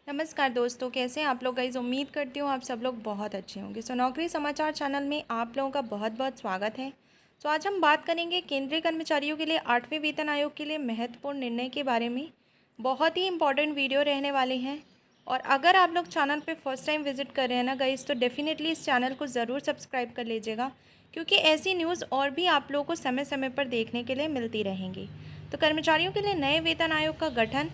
नमस्कार दोस्तों, कैसे हैं आप लोग। गाइस उम्मीद करती हूँ आप सब लोग बहुत अच्छे होंगे। नौकरी समाचार चैनल में आप लोगों का बहुत बहुत स्वागत है। आज हम बात करेंगे केंद्रीय कर्मचारियों के लिए 8वें वेतन आयोग के लिए महत्वपूर्ण निर्णय के बारे में। बहुत ही इंपॉर्टेंट वीडियो रहने वाले हैं। और अगर आप लोग चैनल पे फर्स्ट टाइम विजिट कर रहे हैं ना गाइस, तो डेफिनेटली इस चैनल को ज़रूर सब्सक्राइब कर लीजिएगा, क्योंकि ऐसी न्यूज़ और भी आप लोगों को समय समय पर देखने के लिए मिलती रहेंगी। तो कर्मचारियों के लिए नए वेतन आयोग का गठन।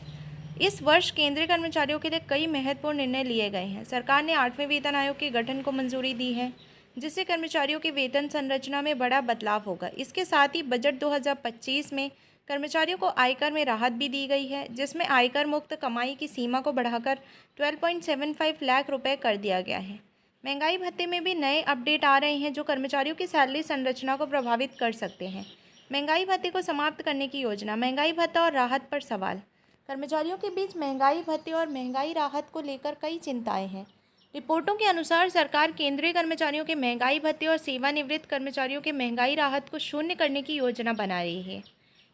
इस वर्ष केंद्रीय कर्मचारियों के लिए कई महत्वपूर्ण निर्णय लिए गए हैं। सरकार ने 8वें वेतन आयोग के गठन को मंजूरी दी है, जिससे कर्मचारियों की वेतन संरचना में बड़ा बदलाव होगा। इसके साथ ही बजट 2025 में कर्मचारियों को आयकर में राहत भी दी गई है, जिसमें आयकर मुक्त कमाई की सीमा को बढ़ाकर 12.75 लाख रुपए कर दिया गया है। महंगाई भत्ते में भी नए अपडेट आ रहे हैं, जो कर्मचारियों की सैलरी संरचना को प्रभावित कर सकते हैं। महंगाई भत्ते को समाप्त करने की योजना। महंगाई भत्ता और राहत पर सवाल। कर्मचारियों के बीच महंगाई भत्ते और महंगाई राहत को लेकर कई चिंताएं हैं। रिपोर्टों के अनुसार सरकार केंद्रीय कर्मचारियों के महंगाई भत्ते और सेवानिवृत्त कर्मचारियों के महंगाई राहत को शून्य करने की योजना बना रही है।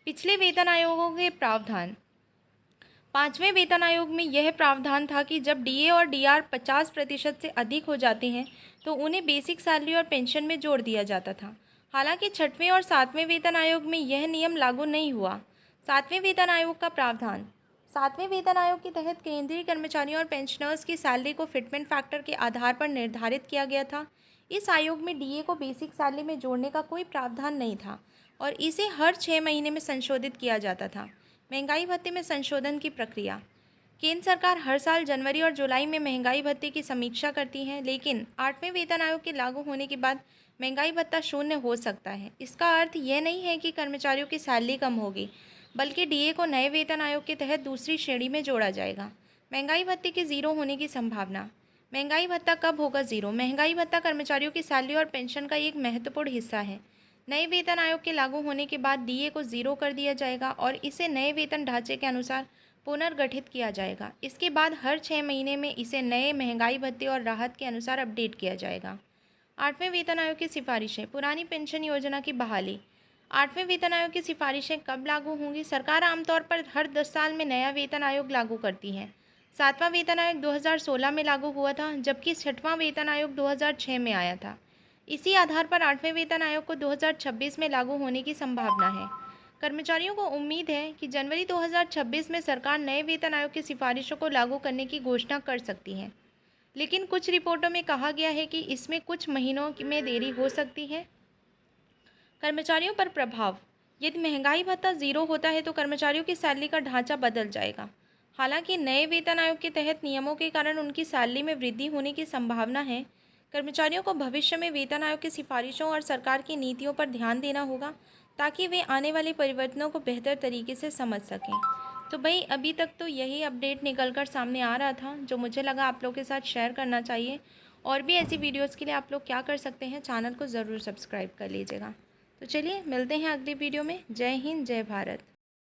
पिछले वेतन आयोगों के प्रावधान। 5वें वेतन आयोग में यह प्रावधान था कि जब डीए और डीआर 50% से अधिक हो जाते हैं तो उन्हें बेसिक सैलरी और पेंशन में जोड़ दिया जाता था। हालांकि 6वें और 7वें वेतन आयोग में यह नियम लागू नहीं हुआ। 7वें वेतन आयोग का प्रावधान। 7वें वेतन आयोग के तहत केंद्रीय कर्मचारियों और पेंशनर्स की सैलरी को फिटमेंट फैक्टर के आधार पर निर्धारित किया गया था। इस आयोग में डीए को बेसिक सैलरी में जोड़ने का कोई प्रावधान नहीं था और इसे हर 6 महीने में संशोधित किया जाता था। महंगाई भत्ते में संशोधन की प्रक्रिया। केंद्र सरकार हर साल जनवरी और जुलाई में महंगाई भत्ते की समीक्षा करती है, लेकिन 8वें वेतन आयोग के लागू होने के बाद महंगाई भत्ता शून्य हो सकता है। इसका अर्थ यह नहीं है कि कर्मचारियों की सैलरी कम होगी, बल्कि डीए को नए वेतन आयोग के तहत दूसरी श्रेणी में जोड़ा जाएगा। महंगाई भत्ते के ज़ीरो होने की संभावना। महंगाई भत्ता कब होगा ज़ीरो? महंगाई भत्ता कर्मचारियों की सैलरी और पेंशन का एक महत्वपूर्ण हिस्सा है। नए वेतन आयोग के लागू होने के बाद डीए को ज़ीरो कर दिया जाएगा और इसे नए वेतन ढांचे के अनुसार पुनर्गठित किया जाएगा। इसके बाद हर 6 महीने में इसे नए महंगाई भत्ते और राहत के अनुसार अपडेट किया जाएगा। 8वें वेतन आयोग की सिफारिशें। पुरानी पेंशन योजना की बहाली। 8वें वेतन आयोग की सिफारिशें कब लागू होंगी? सरकार आमतौर पर हर 10 साल में नया वेतन आयोग लागू करती है। 7वां वेतन आयोग 2016 में लागू हुआ था, जबकि 6वां वेतन आयोग 2006 में आया था। इसी आधार पर 8वें वेतन आयोग को 2026 में लागू होने की संभावना है। कर्मचारियों को उम्मीद है कि जनवरी 2026 में सरकार नए वेतन आयोग की सिफारिशों को लागू करने की घोषणा कर सकती है, लेकिन कुछ रिपोर्टों में कहा गया है कि इसमें कुछ महीनों में देरी हो सकती है। कर्मचारियों पर प्रभाव। यदि महंगाई भत्ता ज़ीरो होता है तो कर्मचारियों की सैलरी का ढांचा बदल जाएगा। हालांकि नए वेतन आयोग के तहत नियमों के कारण उनकी सैलरी में वृद्धि होने की संभावना है। कर्मचारियों को भविष्य में वेतन आयोग की सिफारिशों और सरकार की नीतियों पर ध्यान देना होगा, ताकि वे आने वाले परिवर्तनों को बेहतर तरीके से समझ सकें। तो भाई अभी तक तो यही अपडेट निकल कर सामने आ रहा था, जो मुझे लगा आप लोगों के साथ शेयर करना चाहिए। और भी ऐसी वीडियोज़ के लिए आप लोग क्या कर सकते हैं, चैनल को ज़रूर सब्सक्राइब कर लीजिएगा। तो चलिए मिलते हैं अगली वीडियो में। जय हिंद, जय भारत।